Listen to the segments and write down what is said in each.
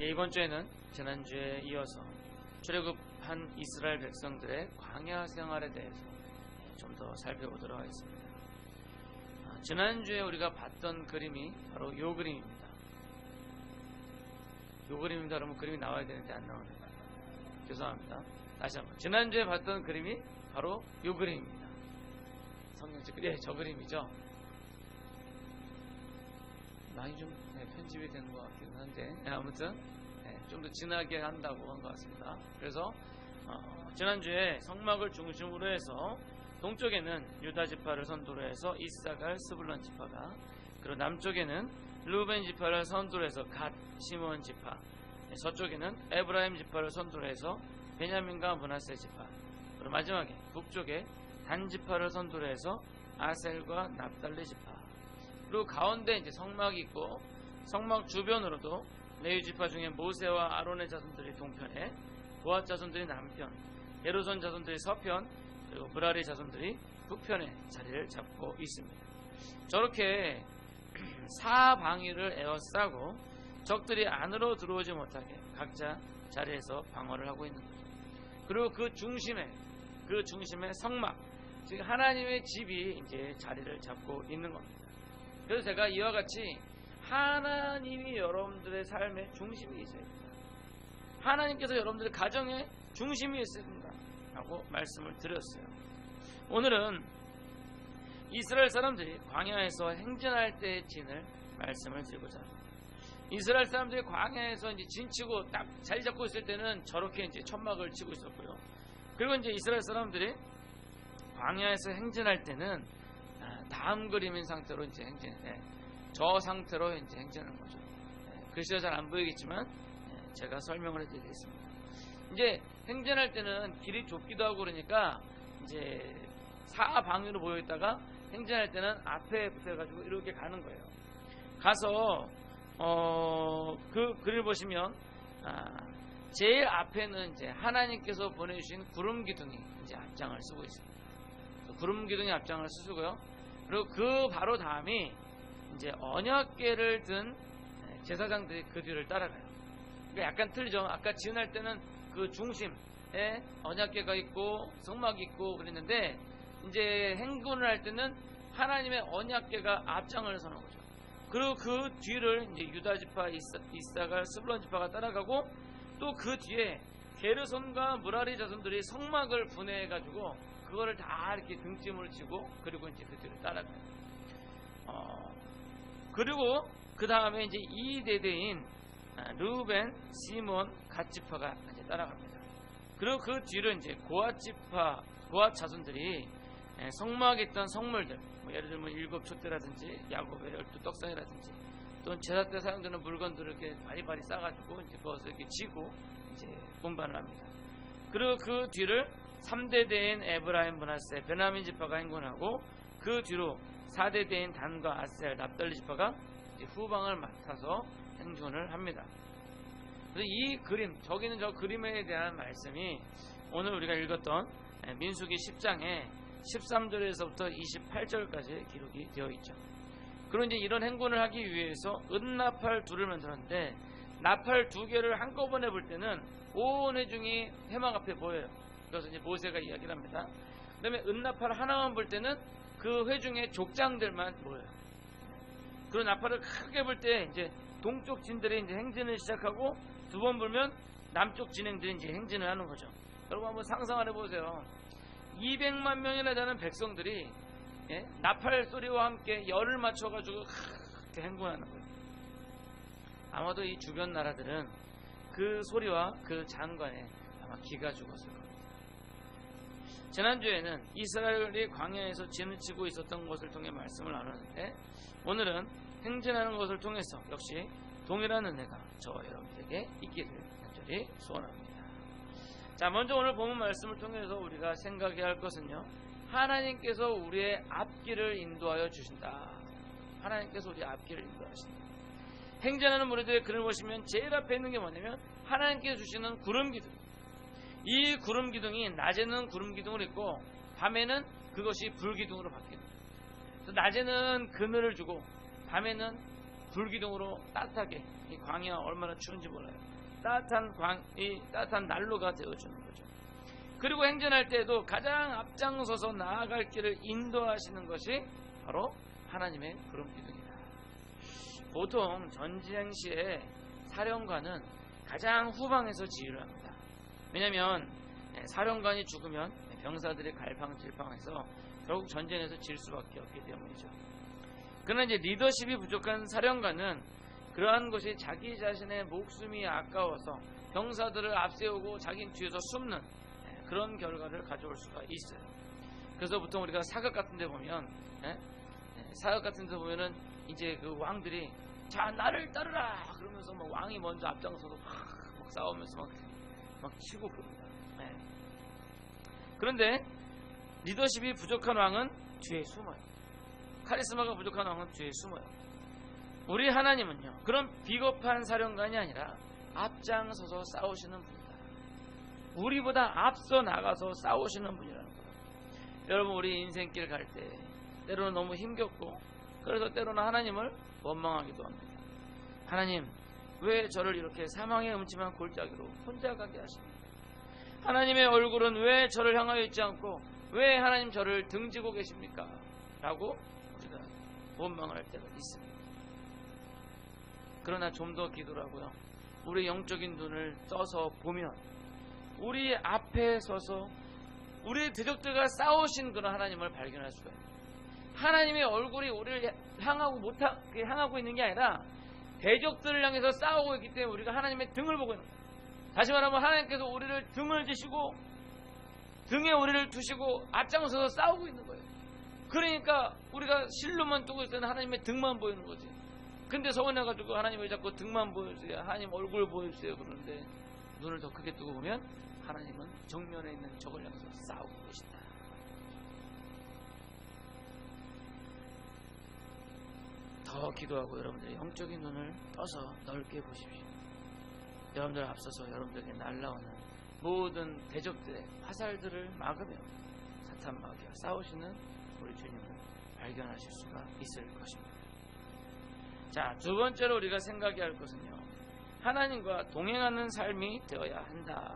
이번 주에는 지난주에 이어서 출애굽한 이스라엘 백성들의 광야 생활에 대해서 좀 더 살펴보도록 하겠습니다. 지난주에 우리가 봤던 그림이 바로 이 그림입니다. 이 그림입니다. 그러면 그림이 나와야 되는데 안 나오네요. 죄송합니다. 다시 한번. 지난주에 봤던 그림이 바로 이 그림입니다. 성경책 그림, 저 그림이죠. 많이 좀 편집이 된 것 같기는 한데 아무튼 좀 더 진하게 한다고 한 것 같습니다. 그래서 지난주에 성막을 중심으로 해서 동쪽에는 유다 지파를 선두로 해서 이사갈 스불론 지파가, 그리고 남쪽에는 르우벤 지파를 선두로 해서 갓 시몬 지파, 서쪽에는 에브라임 지파를 선두로 해서 베냐민과 므낫세 지파, 그리고 마지막에 북쪽에 단 지파를 선두로 해서 아셀과 납달리 지파, 그리고 가운데 이제 성막이 있고 성막 주변으로도 레위 지파 중에 모세와 아론의 자손들이 동편에, 고앗 자손들이 남편, 게르손 자손들이 서편, 그리고 므라리 자손들이 북편에 자리를 잡고 있습니다. 저렇게 사방위를 에워싸고 적들이 안으로 들어오지 못하게 각자 자리에서 방어를 하고 있는 거죠. 그리고 그 중심에 성막, 즉 하나님의 집이 이제 자리를 잡고 있는 겁니다. 그래서 제가 이와 같이 하나님이 여러분들의 삶의 중심이 있어야 된다, 하나님께서 여러분들의 가정의 중심이 있어야 된다 라고 말씀을 드렸어요. 오늘은 이스라엘 사람들이 광야에서 행진할 때의 진을 말씀을 드리고자 합니다. 이스라엘 사람들이 광야에서 이제 진치고 딱 자리 잡고 있을 때는 저렇게 이제 천막을 치고 있었고요. 그리고 이제 이스라엘 사람들이 광야에서 행진할 때는 다음 그림인 상태로 이제 저 상태로 이제 행진하는 거죠. 글씨가 잘 안 보이겠지만 제가 설명을 해드리겠습니다. 이제 행진할 때는 길이 좁기도 하고 그러니까 이제 사방으로 모여 있다가 행진할 때는 앞에 붙어가지고 이렇게 가는 거예요. 가서 그 글을 보시면 제일 앞에는 이제 하나님께서 보내주신 구름 기둥이 이제 앞장을 쓰고 있습니다. 구름 기둥이 앞장을 쓰고요. 그리고 그 바로 다음이 이제 언약궤를 든 제사장들이 그 뒤를 따라가요. 그러니까 약간 틀리죠. 아까 지은할 때는 그 중심에 언약궤가 있고 성막이 있고 그랬는데 이제 행군을 할 때는 하나님의 언약궤가 앞장을 서는 거죠. 그리고 그 뒤를 이제 유다 지파, 이사갈, 스불론 지파가 따라가고, 또 그 뒤에 게르손과 므라리 자손들이 성막을 분해해가지고 그거를 다 이렇게 등짐을 치고 그리고 이제 그 뒤를 따라가요. 그리고 그 다음에 이제 이 대대인 르우벤, 시몬, 갓 지파가 이제 따라갑니다. 그리고 그 뒤로 이제 고앗 지파, 고앗 자손들이 성막에 있던 성물들, 예를 들면 일곱 촛대라든지 야곱의 12떡상이라든지 또는 제사 때 사용되는 물건들을 이렇게 바리바리 싸가지고 이제 그것을 이렇게 지고 이제 운반을 합니다. 그리고 그 뒤를 3대대인 에브라임, 므낫세, 베냐민 지파가 행군하고, 그 뒤로 4대대인 단과 아셀, 납달리 지파가 이제 후방을 맡아서 행군을 합니다. 그래서 이 그림, 저기는 저 그림에 대한 말씀이 오늘 우리가 읽었던 민수기 10장에 13절에서부터 28절까지 기록이 되어 있죠. 그리고 이제 이런 행군을 하기 위해서 은나팔 2를 만들었는데, 나팔 2개를 한꺼번에 볼 때는 온 회중이 회막 앞에 보여요. 그래서 이제 모세가 이야기를 합니다. 그 다음에 은나팔 하나만 볼 때는 그 회중의 족장들만 보여요. 그리고 나팔을 크게 볼 때 이제 동쪽 진들이 이제 행진을 시작하고, 두 번 불면 남쪽 진행들이 이제 행진을 하는 거죠. 여러분 한번 상상을 해보세요. 200만 명이나 되는 백성들이 나팔 소리와 함께 열을 맞춰가지고 이렇게 행군하는 거예요. 아마도 이 주변 나라들은 그 소리와 그 장관에 아마 기가 죽었을 겁니다. 지난주에는 이스라엘이 광야에서 진을 치고 있었던 것을 통해 말씀을 나눴는데, 오늘은 행진하는 것을 통해서 역시 동일한 은혜가 저와 여러분에게 있기를 간절히 소원합니다. 자, 먼저 오늘 본문 말씀을 통해서 우리가 생각해야 할 것은요, 하나님께서 우리의 앞길을 인도하여 주신다. 하나님께서 우리의 앞길을 인도하신다. 행진하는 무리들의 글을 보시면 제일 앞에 있는 게 뭐냐면 하나님께서 주시는 구름 기둥. 이 구름 기둥이 낮에는 구름 기둥을 있고 밤에는 그것이 불 기둥으로 바뀌는 거예요. 낮에는 그늘을 주고 밤에는 불기둥으로 따뜻하게, 이 광야 얼마나 추운지 몰라요. 따뜻한 난로가 되어주는 거죠. 그리고 행전할 때에도 가장 앞장서서 나아갈 길을 인도하시는 것이 바로 하나님의 구름 기둥이다. 보통 전쟁 시에 사령관은 가장 후방에서 지휘를 합니다. 왜냐하면 사령관이 죽으면 병사들이 갈팡질팡해서 결국 전쟁에서 질 수밖에 없기 때문이죠. 그러나 이제 리더십이 부족한 사령관은 그러한 것이 자기 자신의 목숨이 아까워서 병사들을 앞세우고 자기 뒤에서 숨는 그런 결과를 가져올 수가 있어요. 그래서 보통 우리가 사극 같은 데 보면 사극 같은 데 보면은 이제 그 왕들이 자 나를 따르라 그러면서 막 왕이 먼저 앞장서서 막 싸우면서 막 치고 그럽니다. 그런데 리더십이 부족한 왕은 뒤에 숨어요. 카리스마가 부족한 왕은 뒤에 숨어요. 우리 하나님은요 그런 비겁한 사령관이 아니라 앞장서서 싸우시는 분이다. 우리보다 앞서 나가서 싸우시는 분이라는 거예요. 여러분 우리 인생길 갈 때 때로는 너무 힘겹고 그래서 때로는 하나님을 원망하기도 합니다. 하나님 왜 저를 이렇게 사망의 음침한 골짜기로 혼자 가게 하십니까? 하나님의 얼굴은 왜 저를 향하여 있지 않고 왜 하나님 저를 등지고 계십니까? 라고 우리가 원망을 할 때가 있습니다. 그러나 좀 더 기도를 하고요. 우리 영적인 눈을 떠서 보면 우리 앞에 서서 우리 대적들과 싸우신 그런 하나님을 발견할 수가 있습니다. 하나님의 얼굴이 우리를 향하고 있는 게 아니라 대적들을 향해서 싸우고 있기 때문에 우리가 하나님의 등을 보고 있는 거예요. 다시 말하면 하나님께서 우리를 등을 지시고 등에 우리를 두시고 앞장서서 싸우고 있는 거예요. 그러니까 우리가 실로만 뜨고 있을 때는 하나님의 등만 보이는 거지. 근데 서운해가지고 하나님 왜 자꾸 등만 보여주세요, 하나님 얼굴 보여주세요 그러는데 눈을 더 크게 뜨고 보면 하나님은 정면에 있는 적을 향해서 싸우고 계신다. 더 기도하고 여러분들의 영적인 눈을 떠서 넓게 보십시오. 여러분들 앞서서 여러분들에게 날라오는 모든 대적들의 화살들을 막으며 사탄 마귀와 싸우시는 우리 주님을 발견하실 수가 있을 것입니다. 자, 두 번째로 우리가 생각해야 할 것은요, 하나님과 동행하는 삶이 되어야 한다.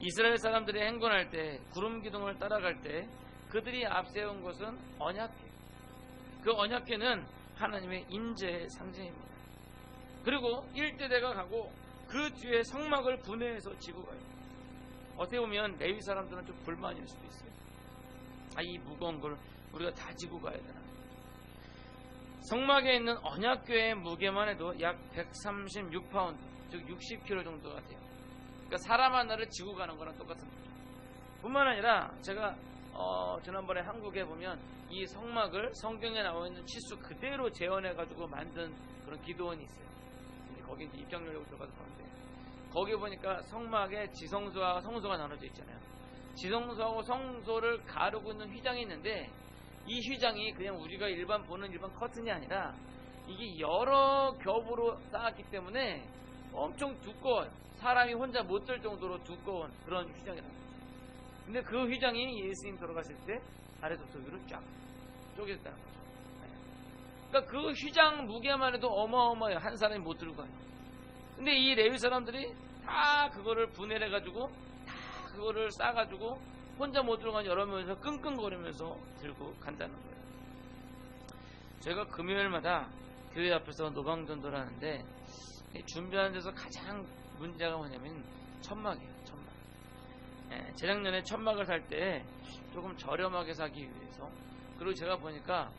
이스라엘 사람들이 행군할 때 구름 기둥을 따라갈 때 그들이 앞세운 것은 언약궤. 그 언약궤는 하나님의 인재의 상징입니다. 그리고 1대대가 가고 그 뒤에 성막을 분해해서 지고 가요. 어떻게 보면 레위 사람들은 좀 불만일 수도 있어요. 이 무거운 걸 우리가 다 지고 가야 되나. 성막에 있는 언약궤의 무게만 해도 약 136파운드, 즉 60kg 정도가 돼요. 그러니까 사람 하나를 지고 가는 거랑 똑같은 거죠. 뿐만 아니라 제가 지난번에 한국에 보면 이 성막을 성경에 나와 있는 치수 그대로 재현해가지고 만든 그런 기도원이 있어요. 거기 입장료라고 들어가서 보는데 거기 보니까 성막에 지성소와 성소가 나눠져 있잖아요. 지성소하고 성소를 가르고 있는 휘장이 있는데 이 휘장이 그냥 우리가 보는 일반 커튼이 아니라 이게 여러 겹으로 쌓았기 때문에 엄청 두꺼워요. 사람이 혼자 못 들 정도로 두꺼운 그런 휘장이라는 거죠. 근데 그 휘장이 예수님 돌아가실 때 아래서부터 위로 쫙 쪼개졌다는 거죠. 그러니까 그 휘장 무게만 해도 어마어마해요. 한 사람이 못 들고 가요. 근데 이 레위 사람들이 다 그거를 분해를 해가지고 다 그거를 싸가지고 혼자 못 들어가니 여러 명이서 끙끙거리면서 들고 간다는 거예요. 저희가 금요일마다 교회 앞에서 노방전도를 하는데 준비하는 데서 가장 문제가 뭐냐면 천막이에요. 천막. 재작년에 천막을 살 때 조금 저렴하게 사기 위해서, 그리고 제가 보니까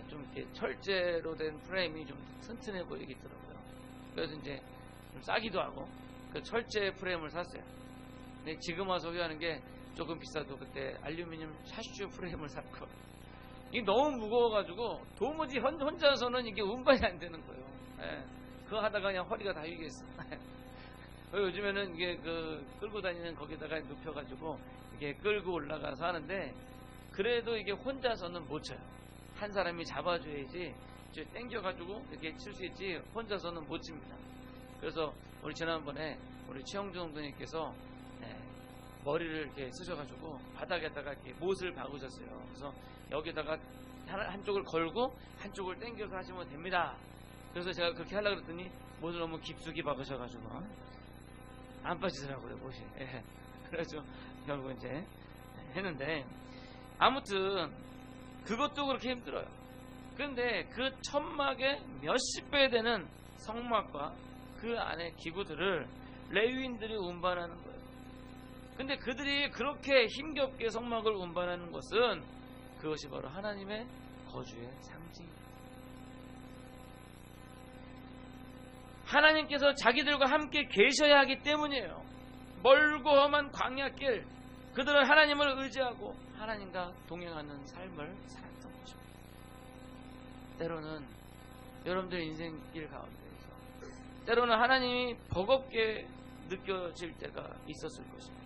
좀 이렇게 철제로 된 프레임이 좀 튼튼해 보이게 있더라고요. 그래서 이제 좀 싸기도 하고 그 철제 프레임을 샀어요. 근데 지금 와서 후회하는 게 조금 비싸도 그때 알루미늄 샤슈 프레임을 샀고 이게 너무 무거워가지고 도무지 혼자서는 이게 운반이 안 되는 거예요. 그거 하다가 그냥 허리가 다 휘겠어. 요즘에는 이게 끌고 다니는 거기다가 눕혀가지고 이게 끌고 올라가서 하는데 그래도 이게 혼자서는 못 쳐요. 한 사람이 잡아줘야지 땡겨가지고 이렇게 칠 수 있지 혼자서는 못 칩니다. 그래서 우리 지난번에 우리 최영준 형님께서 머리를 이렇게 쓰셔가지고 바닥에다가 이렇게 못을 박으셨어요. 그래서 여기다가 한쪽을 걸고 한쪽을 당겨서 하시면 됩니다. 그래서 제가 그렇게 하려고 그랬더니 못을 너무 깊숙이 박으셔가지고 안 빠지더라고요, 못이. 예. 그래서 결국 이제 했는데, 아무튼 그것도 그렇게 힘들어요. 그런데 그 천막의 몇십 배 되는 성막과 그 안에 기구들을 레위인들이 운반하는 거예요. 근데 그들이 그렇게 힘겹게 성막을 운반하는 것은 그것이 바로 하나님의 거주의 상징입니다. 하나님께서 자기들과 함께 계셔야 하기 때문이에요. 멀고 험한 광야길, 그들은 하나님을 의지하고 하나님과 동행하는 삶을 살았던 것입니다. 때로는 여러분들의 인생길 가운데에서 때로는 하나님이 버겁게 느껴질 때가 있었을 것입니다.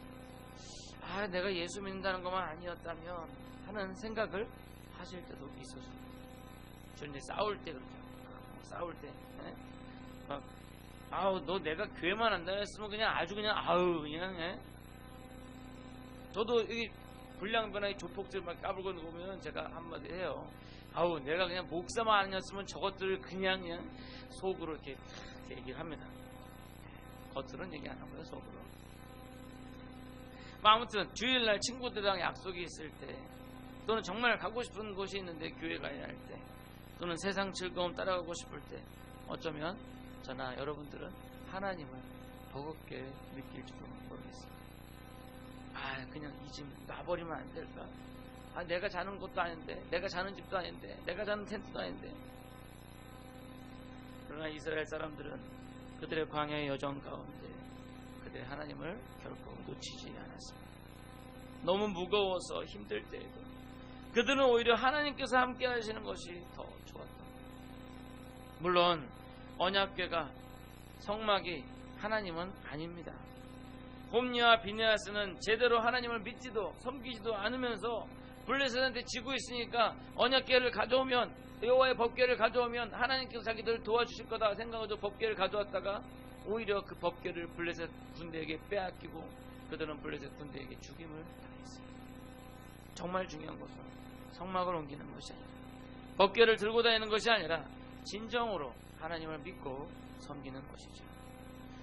아, 내가 예수 믿는다는 것만 아니었다면 하는 생각을 하실 때도 있었을 거예요. 저 이제 싸울 때 그렇게 싸울 때 막 아우 너 내가 교회만 한다 했으면 그냥 아주 그냥 아우 그냥 저도 이 불량변화의 조폭들 막 까불고 놓으면 제가 한마디 해요. 아우 내가 그냥 목사만 아니었으면 저것들을 그냥 속으로 이렇게 얘기를 합니다. 겉으로는 얘기 안 하고요, 속으로. 아무튼 주일날 친구들이랑 약속이 있을 때, 또는 정말 가고 싶은 곳이 있는데 교회 가야 할 때, 또는 세상 즐거움 따라가고 싶을 때, 어쩌면 저나 여러분들은 하나님을 버겁게 느낄지도 모르겠습니다. 아, 그냥 이 집 놔버리면 안 될까? 아, 내가 자는 곳도 아닌데, 내가 자는 집도 아닌데, 내가 자는 텐트도 아닌데. 그러나 이스라엘 사람들은 그들의 광야의 여정 가운데 그들의 하나님을 결코 놓치지 않았습니다. 너무 무거워서 힘들 때에도 그들은 오히려 하나님께서 함께 하시는 것이 더 좋았다. 물론 언약궤가 성막이 하나님은 아닙니다. 홈리와 비느하스는 제대로 하나님을 믿지도 섬기지도 않으면서 블레셋한테 지고 있으니까 언약궤를 가져오면, 여호와의 법궤를 가져오면 하나님께서 자기들을 도와주실 거다 생각하고 법궤를 가져왔다가 오히려 그 법궤를 블레셋 군대에게 빼앗기고 그들은 블레셋 군대에게 죽임을 당했어요. 정말 중요한 것은 성막을 옮기는 것이 아니라, 법궤를 들고 다니는 것이 아니라 진정으로 하나님을 믿고 섬기는 것이죠.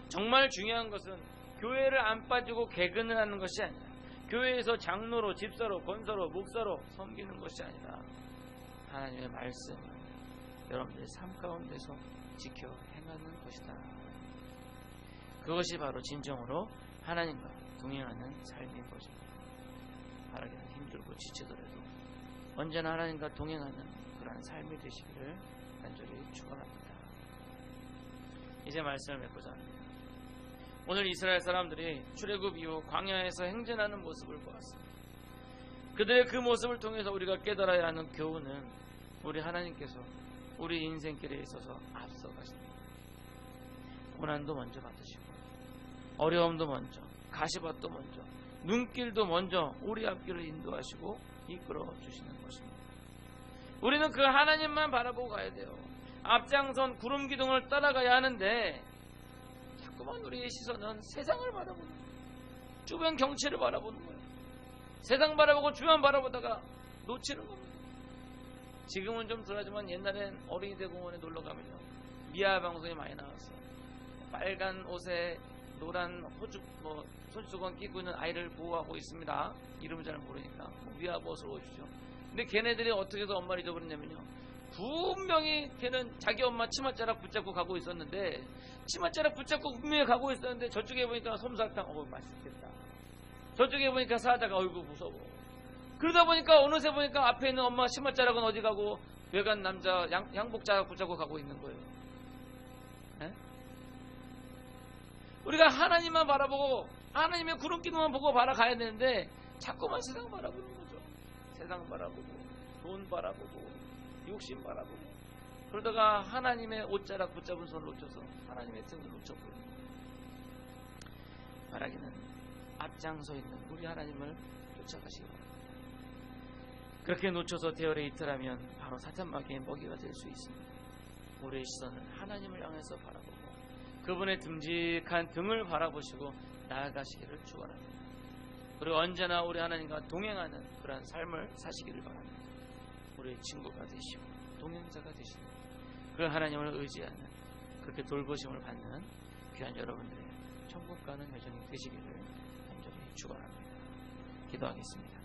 정말 중요한 것은 교회를 안 빠지고 개근을 하는 것이 아니라, 교회에서 장로로, 집사로, 권사로, 목사로 섬기는 것이 아니라 하나님의 말씀을 여러분들의 삶 가운데서 지켜 행하는 것이다. 그것이 바로 진정으로 하나님과 동행하는 삶인 것입니다. 바라기는 힘들고 지치더라도 언제나 하나님과 동행하는 그러한 삶이 되시기를 간절히 축원합니다. 이제 말씀을 맺고자 합니다. 오늘 이스라엘 사람들이 출애굽 이후 광야에서 행진하는 모습을 보았습니다. 그들의 그 모습을 통해서 우리가 깨달아야 하는 교훈은, 우리 하나님께서 우리 인생길에 있어서 앞서가십니다. 고난도 먼저 받으시고, 어려움도 먼저, 가시밭도 먼저, 눈길도 먼저 우리 앞길을 인도하시고 이끌어 주시는 것입니다. 우리는 그 하나님만 바라보고 가야 돼요. 앞장선 구름 기둥을 따라가야 하는데 자꾸만 우리의 시선은 세상을 바라보는 거예요. 주변 경치를 바라보는 거예요. 세상 바라보고 주변 바라보다가 놓치는 겁니다. 지금은 좀 덜하지만 옛날엔 어린이 대공원에 놀러 가면요, 미아 방송이 많이 나왔어요. 빨간 옷에 노란 호주 손수건 끼고 있는 아이를 보호하고 있습니다. 이름을 잘 모르니까 미아 벗을 오주죠. 근데 걔네들이 어떻게 해서 엄마를 잊어버렸냐면요, 분명히 걔는 자기 엄마 치맛자락 붙잡고 가고 있었는데, 치맛자락 붙잡고 분명히 가고 있었는데 저쪽에 보니까 솜사탕, 맛있겠다. 저쪽에 보니까 사자가, 어이구 무서워. 그러다 보니까 어느새 보니까 앞에 있는 엄마 치맛자락은 어디 가고 외간 남자 양복자락 붙잡고 가고 있는 거예요. 네? 우리가 하나님만 바라보고 하나님의 구름기둥만 보고 바라가야 되는데 자꾸만 세상 바라보는 거죠. 세상 바라보고 돈 바라보고 욕심 바라보고, 그러다가 하나님의 옷자락 붙잡은 손을 놓쳐서 하나님의 등을 놓쳐버려요. 바라기는 앞장서 있는 우리 하나님을 쫓아가시기 바랍니다. 그렇게 놓쳐서 대열에 이탈하면 바로 사탄마귀의 먹이가 될 수 있습니다. 우리의 시선을 하나님을 향해서 바라보고 그분의 듬직한 등을 바라보시고 나아가시기를 축원합니다. 그리고 언제나 우리 하나님과 동행하는 그러한 삶을 사시기를 바랍니다. 우리의 친구가 되시고 동행자가 되시는 그 하나님을 의지하는 그렇게 돌보심을 받는 귀한 여러분들의 천국 가는 여정이 되시기를 간절히 축원합니다. 기도하겠습니다.